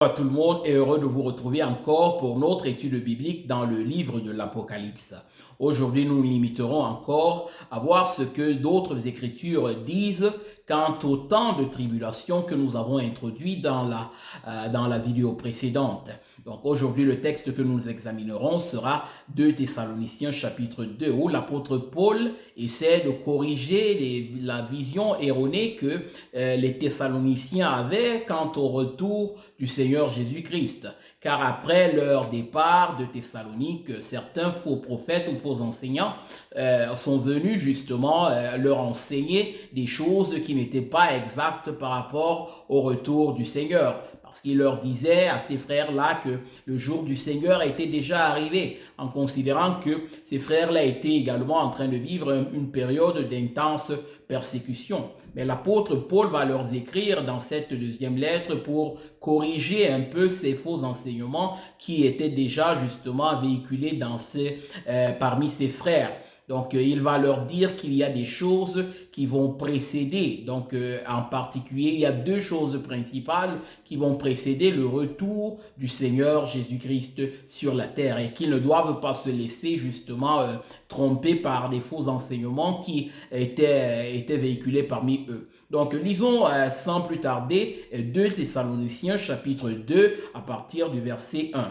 Bonjour à tout le monde et heureux de vous retrouver encore pour notre étude biblique dans le livre de l'Apocalypse. Aujourd'hui, nous nous limiterons encore à voir ce que d'autres écritures disent quant au temps de tribulation que nous avons introduit dans la vidéo précédente. Donc aujourd'hui, le texte que nous examinerons sera 2 Thessaloniciens chapitre 2, où l'apôtre Paul essaie de corriger la vision erronée que les Thessaloniciens avaient quant au retour du Seigneur Jésus-Christ. Car après leur départ de Thessalonique, certains faux prophètes ou faux enseignants sont venus justement leur enseigner des choses qui n'étaient pas exactes par rapport au retour du Seigneur. Parce qu'il leur disait à ces frères-là que le jour du Seigneur était déjà arrivé, en considérant que ces frères-là étaient également en train de vivre une période d'intense persécution. Mais l'apôtre Paul va leur écrire dans cette deuxième lettre pour corriger un peu ces faux enseignements qui étaient déjà justement véhiculés parmi ses frères. Donc, il va leur dire qu'il y a des choses qui vont précéder. Donc, en particulier, il y a deux choses principales qui vont précéder le retour du Seigneur Jésus-Christ sur la terre et qu'ils ne doivent pas se laisser justement tromper par des faux enseignements qui étaient véhiculés parmi eux. Donc, lisons sans plus tarder 2 Thessaloniciens chapitre 2 à partir du verset 1.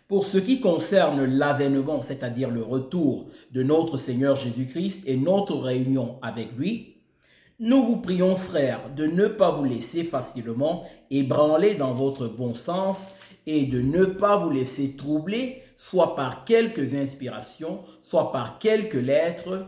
Pour ce qui concerne l'avènement, c'est-à-dire le retour de notre Seigneur Jésus-Christ et notre réunion avec lui, nous vous prions, frères, de ne pas vous laisser facilement ébranler dans votre bon sens et de ne pas vous laisser troubler, soit par quelques inspirations, soit par quelques lettres,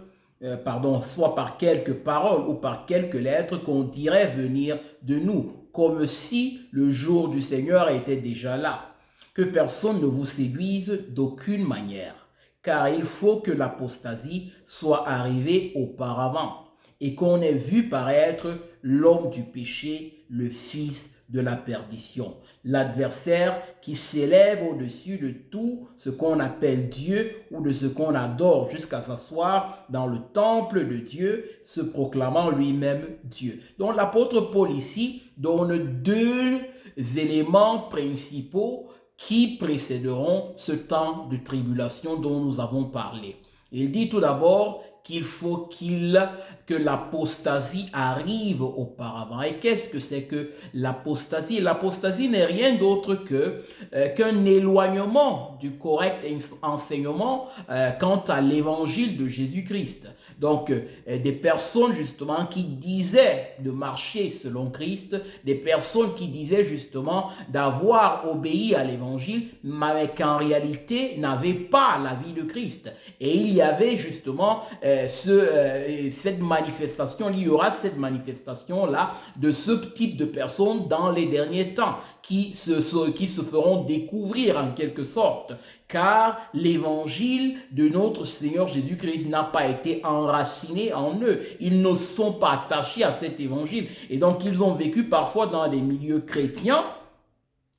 soit par quelques paroles ou par quelques lettres qu'on dirait venir de nous, comme si le jour du Seigneur était déjà là. Que personne ne vous séduise d'aucune manière, car il faut que l'apostasie soit arrivée auparavant et qu'on ait vu paraître l'homme du péché, le fils de la perdition, l'adversaire qui s'élève au-dessus de tout ce qu'on appelle Dieu ou de ce qu'on adore jusqu'à s'asseoir dans le temple de Dieu, se proclamant lui-même Dieu. Donc l'apôtre Paul ici donne deux éléments principaux qui précéderont ce temps de tribulation dont nous avons parlé. Il dit tout d'abord qu'il faut que l'apostasie arrive auparavant. Et qu'est-ce que c'est que l'apostasie? L'apostasie n'est rien d'autre qu'un éloignement du correct enseignement quant à l'évangile de Jésus-Christ. Donc, des personnes justement qui disaient de marcher selon Christ, des personnes qui disaient justement d'avoir obéi à l'évangile, mais qu'en réalité n'avaient pas la vie de Christ. Et il y avait justement cette manifestation, il y aura cette manifestation-là de ce type de personnes dans les derniers temps qui se feront découvrir en quelque sorte, car l'évangile de notre Seigneur Jésus-Christ n'a pas été enraciné en eux. Ils ne sont pas attachés à cet évangile. Et donc, ils ont vécu parfois dans des milieux chrétiens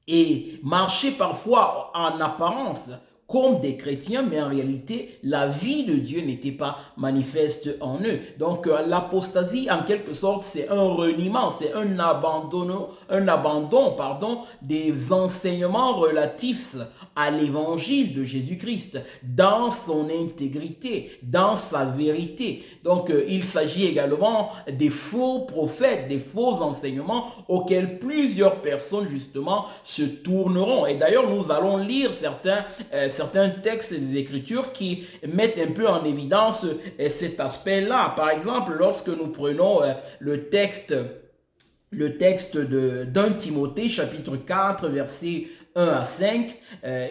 et marché parfois en apparence comme des chrétiens, mais en réalité, la vie de Dieu n'était pas manifeste en eux. Donc, l'apostasie, en quelque sorte, c'est un reniement, c'est un abandon, des enseignements relatifs à l'évangile de Jésus-Christ, dans son intégrité, dans sa vérité. Donc, il s'agit également des faux prophètes, des faux enseignements auxquels plusieurs personnes, justement, se tourneront. Et d'ailleurs, nous allons lire certains textes des Écritures qui mettent un peu en évidence cet aspect-là. Par exemple, lorsque nous prenons le texte d'un Timothée, chapitre 4, versets 1 à 5,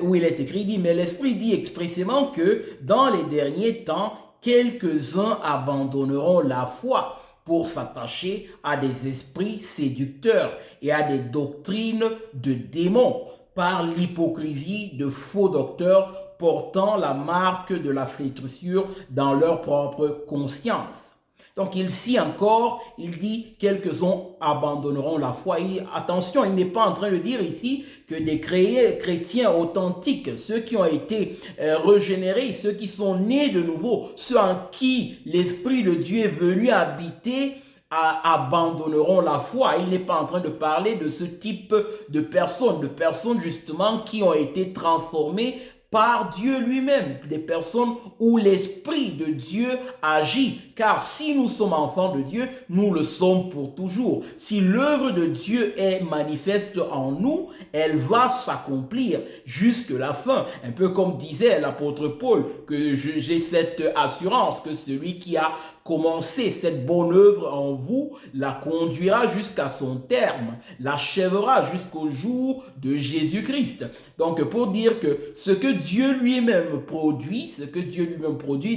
où il est écrit, dit, mais l'Esprit dit expressément que dans les derniers temps, quelques-uns abandonneront la foi pour s'attacher à des esprits séducteurs et à des doctrines de démons, par l'hypocrisie de faux docteurs portant la marque de la flétrissure dans leur propre conscience. Donc ici encore, il dit quelques-uns abandonneront la foi. Et attention, il n'est pas en train de dire ici que des chrétiens authentiques, ceux qui ont été régénérés, ceux qui sont nés de nouveau, ceux en qui l'Esprit de Dieu est venu habiter, abandonneront la foi. Il n'est pas en train de parler de ce type de personnes justement qui ont été transformées par Dieu lui-même, des personnes où l'Esprit de Dieu agit. Car si nous sommes enfants de Dieu, nous le sommes pour toujours. Si l'œuvre de Dieu est manifeste en nous, elle va s'accomplir jusque la fin. Un peu comme disait l'apôtre Paul, que j'ai cette assurance que celui qui a commencé cette bonne œuvre en vous la conduira jusqu'à son terme, l'achèvera jusqu'au jour de Jésus-Christ. Donc pour dire que ce que Dieu lui-même produit,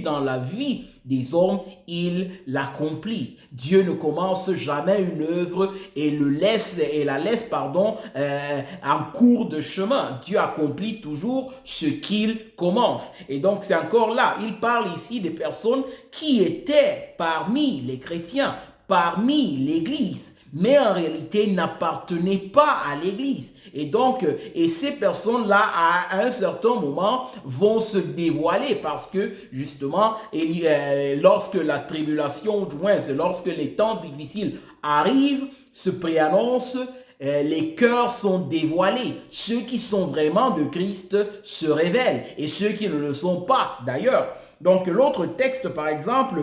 dans la vie des hommes, il l'accomplit. Dieu ne commence jamais une œuvre et la laisse en cours de chemin. Dieu accomplit toujours ce qu'il commence. Et donc c'est encore là, il parle ici des personnes qui étaient parmi les chrétiens, parmi l'Église, mais en réalité n'appartenaient pas à l'Église. Et donc, ces personnes-là, à un certain moment, vont se dévoiler parce que, justement, lorsque la tribulation, du moins, lorsque les temps difficiles arrivent, se préannoncent, les cœurs sont dévoilés. Ceux qui sont vraiment de Christ se révèlent et ceux qui ne le sont pas, d'ailleurs. Donc, l'autre texte, par exemple,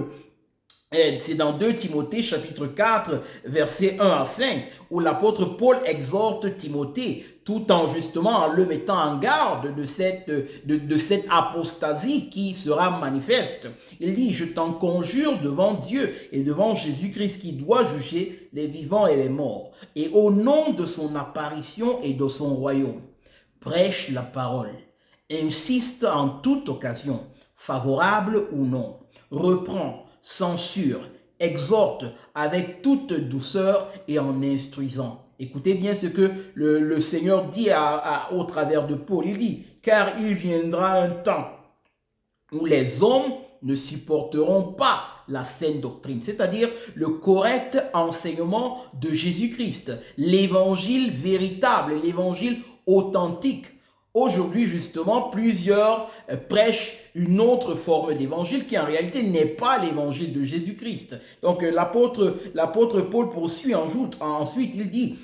c'est dans 2 Timothée chapitre 4 versets 1 à 5 où l'apôtre Paul exhorte Timothée tout en justement en le mettant en garde de cette apostasie qui sera manifeste. Il dit: je t'en conjure devant Dieu et devant Jésus-Christ qui doit juger les vivants et les morts, et au nom de son apparition et de son royaume, prêche la parole, insiste en toute occasion, favorable ou non, reprend, censure, exhorte avec toute douceur et en instruisant. Écoutez bien ce que le Seigneur dit au travers de Paul. Il dit: car il viendra un temps où les hommes ne supporteront pas la saine doctrine, c'est-à-dire le correct enseignement de Jésus-Christ, l'évangile véritable, l'évangile authentique. Aujourd'hui, justement, plusieurs prêchent une autre forme d'évangile qui en réalité n'est pas l'évangile de Jésus-Christ. Donc l'apôtre Paul poursuit ensuite, il dit,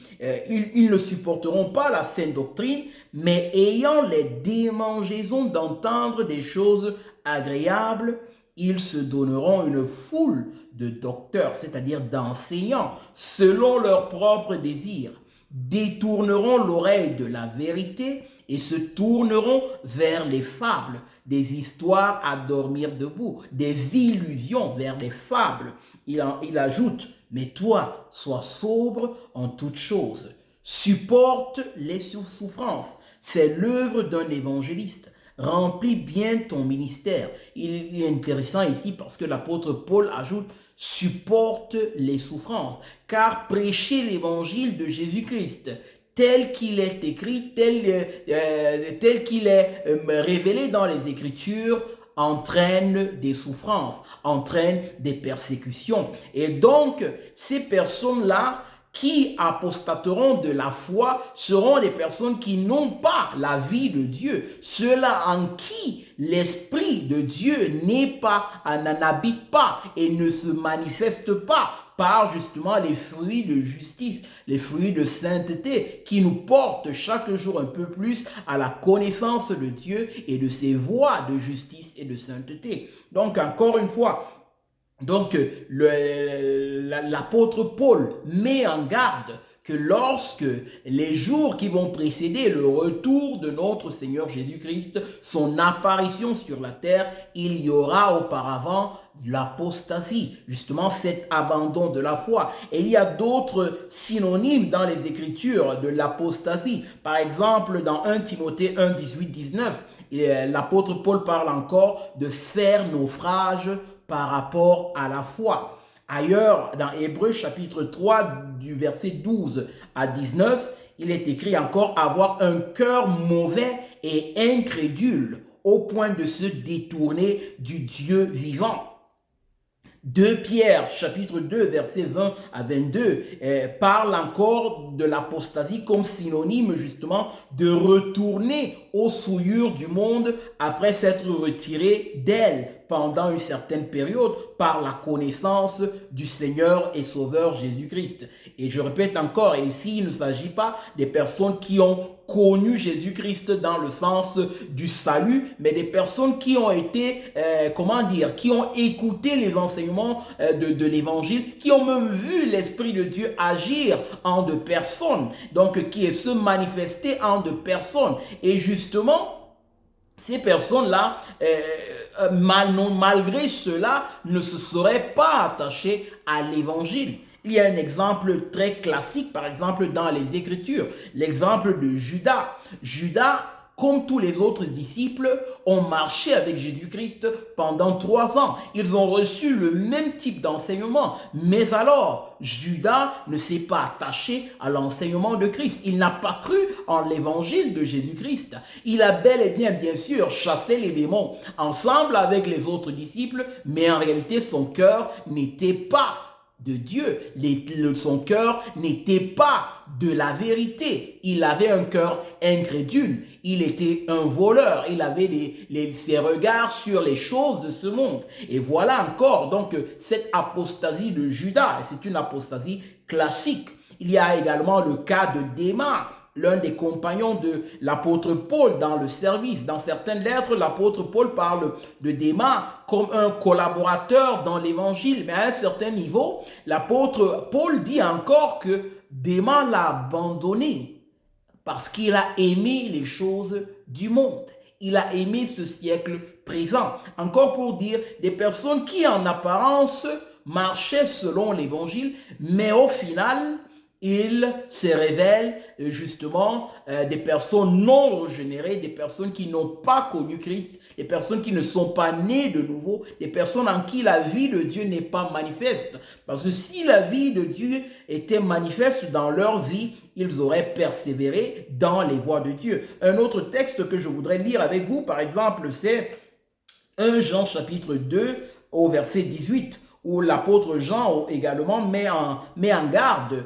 ils ne supporteront pas la saine doctrine, mais ayant les démangeaisons d'entendre des choses agréables, ils se donneront une foule de docteurs, c'est-à-dire d'enseignants, selon leurs propres désirs, détourneront l'oreille de la vérité et se tourneront vers les fables, des histoires à dormir debout, des illusions vers les fables. Il ajoute: mais toi, sois sobre en toutes choses, supporte les souffrances, fais l'œuvre d'un évangéliste, remplis bien ton ministère. Il est intéressant ici parce que l'apôtre Paul ajoute: supporte les souffrances, car prêcher l'évangile de Jésus-Christ tel qu'il est écrit, tel qu'il est révélé dans les Écritures, entraîne des souffrances, entraîne des persécutions. Et donc, ces personnes-là qui apostateront de la foi seront des personnes qui n'ont pas la vie de Dieu, ceux-là en qui l'Esprit de Dieu n'en habite pas et ne se manifeste pas par justement les fruits de justice, les fruits de sainteté qui nous portent chaque jour un peu plus à la connaissance de Dieu et de ses voies de justice et de sainteté. Donc encore une fois, l'apôtre Paul met en garde que lorsque les jours qui vont précéder le retour de notre Seigneur Jésus-Christ, son apparition sur la terre, il y aura auparavant l'apostasie, justement cet abandon de la foi. Et il y a d'autres synonymes dans les Écritures de l'apostasie. Par exemple, dans 1 Timothée 1, 18, 19, l'apôtre Paul parle encore de faire naufrage par rapport à la foi. Ailleurs, dans Hébreux chapitre 3, du verset 12 à 19, il est écrit encore: avoir un cœur mauvais et incrédule au point de se détourner du Dieu vivant. 2 Pierre, chapitre 2, versets 20 à 22, parle encore de l'apostasie comme synonyme justement de retourner aux souillures du monde après s'être retiré d'elle pendant une certaine période par la connaissance du Seigneur et Sauveur Jésus-Christ. Et je répète encore, ici, il ne s'agit pas des personnes qui ont connu Jésus-Christ dans le sens du salut, mais des personnes qui ont été, qui ont écouté les enseignements de l'évangile, qui ont même vu l'Esprit de Dieu agir en de personnes, donc qui est se manifester en de personnes. Et justement, ces personnes-là, malgré cela, ne se seraient pas attachées à l'évangile. Il y a un exemple très classique, par exemple, dans les Écritures, l'exemple de Judas. Judas, comme tous les autres disciples, ont marché avec Jésus-Christ pendant 3 ans. Ils ont reçu le même type d'enseignement. Mais alors, Judas ne s'est pas attaché à l'enseignement de Christ. Il n'a pas cru en l'évangile de Jésus-Christ. Il a bel et bien sûr, chassé les démons ensemble avec les autres disciples, mais en réalité, son cœur n'était pas de Dieu. Son cœur n'était pas de la vérité. Il avait un cœur incrédule. Il était un voleur. Il avait ses regards sur les choses de ce monde. Et voilà encore donc cette apostasie de Judas. C'est une apostasie classique. Il y a également le cas de Démas, l'un des compagnons de l'apôtre Paul dans le service. Dans certaines lettres, l'apôtre Paul parle de Démas comme un collaborateur dans l'évangile. Mais à un certain niveau, l'apôtre Paul dit encore que Démas l'a abandonné parce qu'il a aimé les choses du monde. Il a aimé ce siècle présent. Encore pour dire des personnes qui en apparence marchaient selon l'évangile, mais au final, il se révèle justement des personnes non régénérées, des personnes qui n'ont pas connu Christ, des personnes qui ne sont pas nées de nouveau, des personnes en qui la vie de Dieu n'est pas manifeste. Parce que si la vie de Dieu était manifeste dans leur vie, ils auraient persévéré dans les voies de Dieu. Un autre texte que je voudrais lire avec vous, par exemple, c'est 1 Jean chapitre 2 au verset 18. Où l'apôtre Jean également met en garde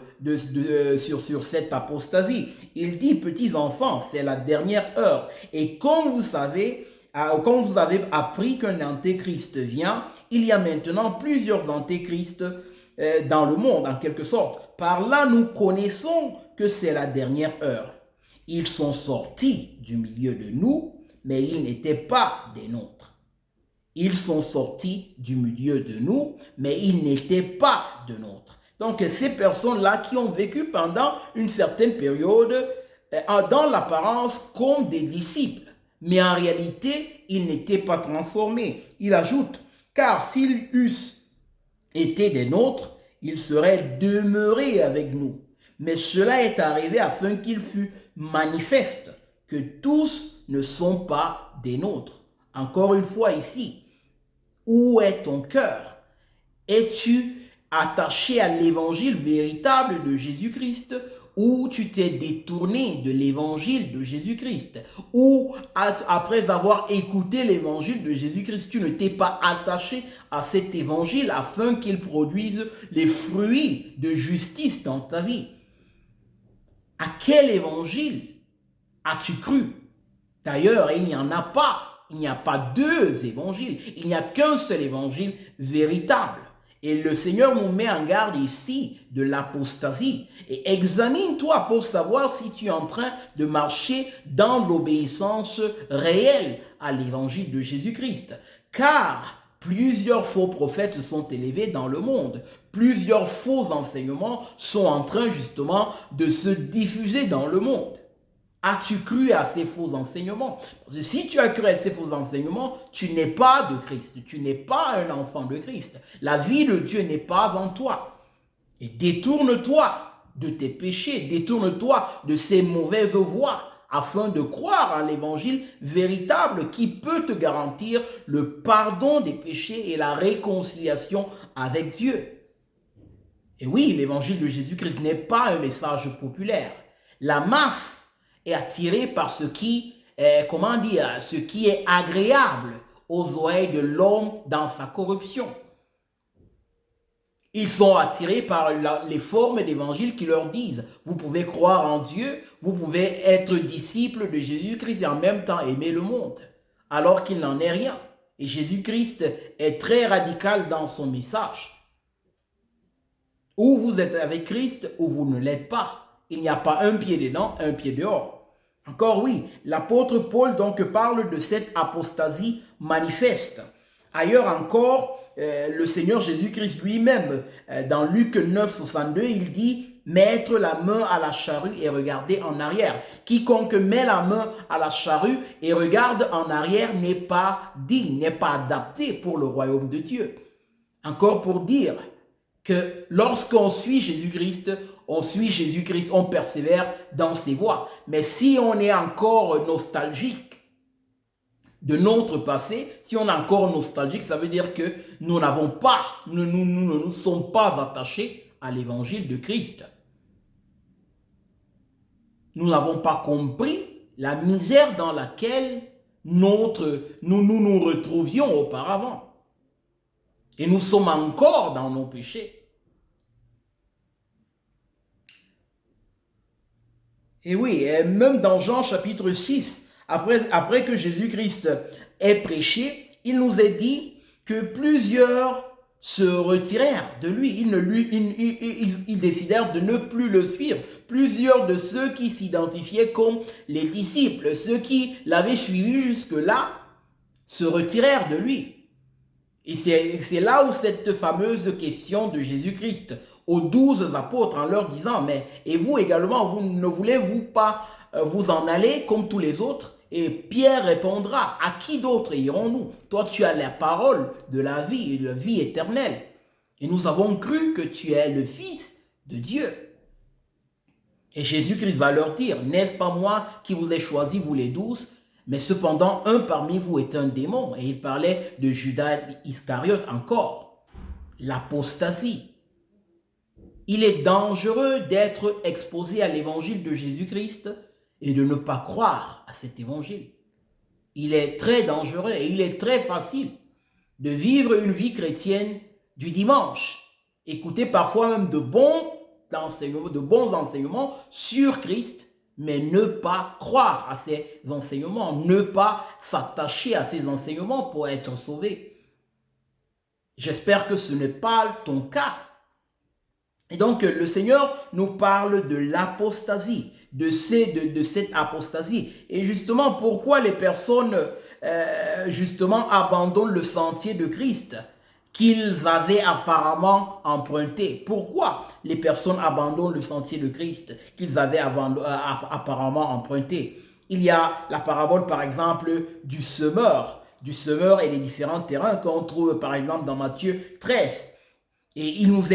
sur cette apostasie. Il dit, petits enfants, c'est la dernière heure. Et comme vous avez appris qu'un antéchrist vient, il y a maintenant plusieurs antéchrists dans le monde, en quelque sorte. Par là, nous connaissons que c'est la dernière heure. Ils sont sortis du milieu de nous, mais ils n'étaient pas des nôtres. Ils sont sortis du milieu de nous, mais ils n'étaient pas de nôtres. Donc, ces personnes-là qui ont vécu pendant une certaine période, dans l'apparence, comme des disciples, mais en réalité, ils n'étaient pas transformés. Il ajoute, car s'ils eussent été des nôtres, ils seraient demeurés avec nous. Mais cela est arrivé afin qu'il fût manifeste que tous ne sont pas des nôtres. Encore une fois ici, où est ton cœur? Es-tu attaché à l'évangile véritable de Jésus-Christ ou tu t'es détourné de l'évangile de Jésus-Christ? Ou après avoir écouté l'évangile de Jésus-Christ, tu ne t'es pas attaché à cet évangile afin qu'il produise les fruits de justice dans ta vie? À quel évangile as-tu cru? D'ailleurs, il n'y en a pas. Il n'y a pas deux évangiles. Il n'y a qu'un seul évangile véritable. Et le Seigneur nous met en garde ici de l'apostasie. Et examine-toi pour savoir si tu es en train de marcher dans l'obéissance réelle à l'évangile de Jésus-Christ. Car plusieurs faux prophètes se sont élevés dans le monde. Plusieurs faux enseignements sont en train justement de se diffuser dans le monde. As-tu cru à ces faux enseignements? Parce que si tu as cru à ces faux enseignements, tu n'es pas de Christ. Tu n'es pas un enfant de Christ. La vie de Dieu n'est pas en toi. Et détourne-toi de tes péchés. Détourne-toi de ces mauvaises voies afin de croire en l'évangile véritable qui peut te garantir le pardon des péchés et la réconciliation avec Dieu. Et oui, l'évangile de Jésus-Christ n'est pas un message populaire. La masse est attiré par ce qui est agréable aux oreilles de l'homme dans sa corruption. Ils sont attirés par les formes d'évangile qui leur disent, vous pouvez croire en Dieu, vous pouvez être disciple de Jésus-Christ et en même temps aimer le monde, alors qu'il n'en est rien. Et Jésus-Christ est très radical dans son message. Ou vous êtes avec Christ, ou vous ne l'êtes pas. Il n'y a pas un pied dedans, un pied dehors. Encore oui, l'apôtre Paul donc parle de cette apostasie manifeste. Ailleurs encore, le Seigneur Jésus-Christ lui-même, dans Luc 9, 62, il dit « Mettre la main à la charrue et regarder en arrière. Quiconque met la main à la charrue et regarde en arrière n'est pas digne, n'est pas adapté pour le royaume de Dieu. » Encore pour dire que lorsqu'on suit Jésus-Christ, on persévère dans ses voies. Mais si on est encore nostalgique de notre passé, si on est encore nostalgique, ça veut dire que nous ne nous sommes pas attachés à l'évangile de Christ. Nous n'avons pas compris la misère dans laquelle nous nous retrouvions auparavant. Et nous sommes encore dans nos péchés. Et oui, et même dans Jean chapitre 6, après que Jésus-Christ ait prêché, il nous est dit que plusieurs se retirèrent de lui. Ils décidèrent de ne plus le suivre. Plusieurs de ceux qui s'identifiaient comme les disciples, ceux qui l'avaient suivi jusque-là, se retirèrent de lui. Et c'est là où cette fameuse question de Jésus-Christ aux 12 apôtres en leur disant « Mais et vous également, vous ne voulez-vous pas vous en aller comme tous les autres ?» Et Pierre répondra « À qui d'autre irons-nous? Toi, tu as la parole de la vie et de la vie éternelle. Et nous avons cru que tu es le Fils de Dieu. » Et Jésus-Christ va leur dire « N'est-ce pas moi qui vous ai choisi, vous les 12 ? Mais cependant, un parmi vous est un démon. » Et il parlait de Judas Iscariote encore. L'apostasie. Il est dangereux d'être exposé à l'évangile de Jésus-Christ et de ne pas croire à cet évangile. Il est très dangereux et il est très facile de vivre une vie chrétienne du dimanche. Écouter parfois même de bons enseignements sur Christ, mais ne pas croire à ces enseignements, ne pas s'attacher à ces enseignements pour être sauvé. J'espère que ce n'est pas ton cas. Et donc, le Seigneur nous parle de l'apostasie, de cette apostasie. Et justement, pourquoi les personnes, abandonnent le sentier de Christ qu'ils avaient apparemment emprunté? Pourquoi les personnes abandonnent le sentier de Christ qu'ils avaient apparemment emprunté? Il y a la parabole, par exemple, du semeur et les différents terrains qu'on trouve, par exemple, dans Matthieu 13. Et il nous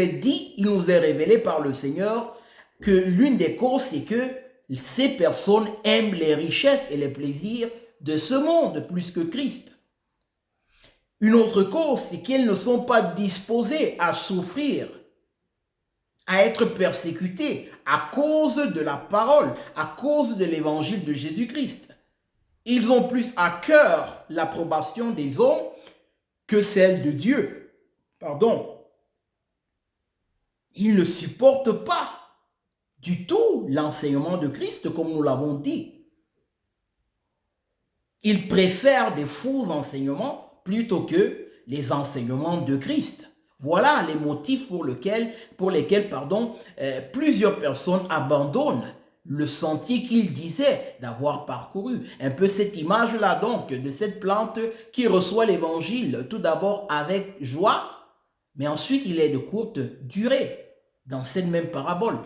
est révélé par le Seigneur que l'une des causes, c'est que ces personnes aiment les richesses et les plaisirs de ce monde plus que Christ. Une autre cause, c'est qu'elles ne sont pas disposées à souffrir, à être persécutées à cause de la parole, à cause de l'évangile de Jésus-Christ. Ils ont plus à cœur l'approbation des hommes que celle de Dieu. Ils ne supportent pas du tout l'enseignement de Christ, comme nous l'avons dit. Ils préfèrent des faux enseignements plutôt que les enseignements de Christ. Voilà les motifs pour lesquels plusieurs personnes abandonnent le sentier qu'ils disaient d'avoir parcouru. Un peu cette image-là donc de cette plante qui reçoit l'évangile tout d'abord avec joie, mais ensuite il est de courte durée. Dans cette même parabole.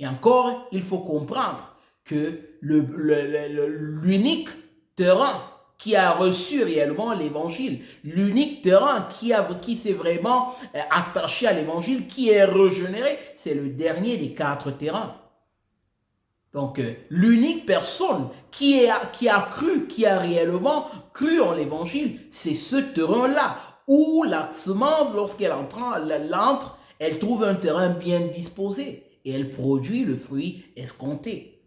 Et encore, il faut comprendre que l'unique terrain qui a reçu réellement l'évangile, l'unique terrain qui s'est vraiment attaché à l'évangile, qui est régénéré, c'est le dernier des 4 terrains. Donc, l'unique personne qui a réellement cru en l'évangile, c'est ce terrain-là, où la semence, lorsqu'elle entre, elle trouve un terrain bien disposé et elle produit le fruit escompté.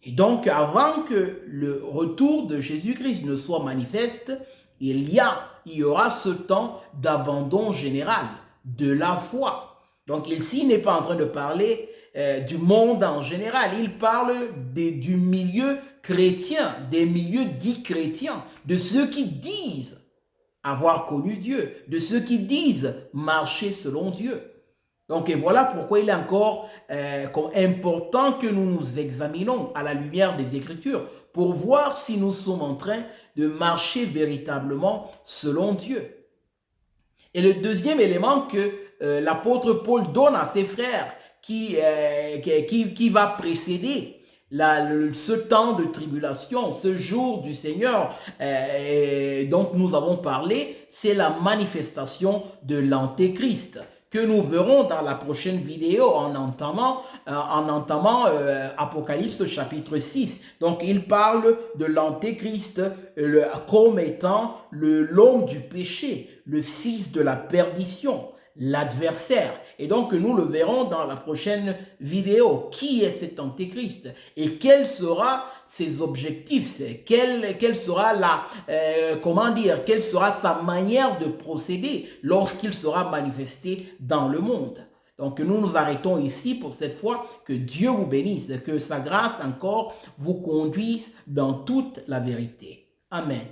Et donc, avant que le retour de Jésus-Christ ne soit manifeste, il y aura ce temps d'abandon général de la foi. Donc, ici, il n'est pas en train de parler du monde en général. Il parle du milieu chrétien, des milieux dits chrétiens, de ceux qui disent avoir connu Dieu, de ceux qui disent marcher selon Dieu. Donc, et voilà pourquoi il est encore important que nous nous examinons à la lumière des Écritures pour voir si nous sommes en train de marcher véritablement selon Dieu. Et le deuxième élément que l'apôtre Paul donne à ses frères qui va précéder ce temps de tribulation, ce jour du Seigneur dont nous avons parlé, c'est la manifestation de l'Antéchrist que nous verrons dans la prochaine vidéo en entamant Apocalypse chapitre 6. Donc il parle de l'Antéchrist comme étant l'homme du péché, le fils de la perdition, l'adversaire. Et donc nous le verrons dans la prochaine vidéo. Qui est cet Antéchrist et quel sera ses objectifs, quelle sera quelle sera sa manière de procéder lorsqu'il sera manifesté dans le monde. Donc nous nous arrêtons ici pour cette fois. Que Dieu vous bénisse, que sa grâce encore vous conduise dans toute la vérité. Amen.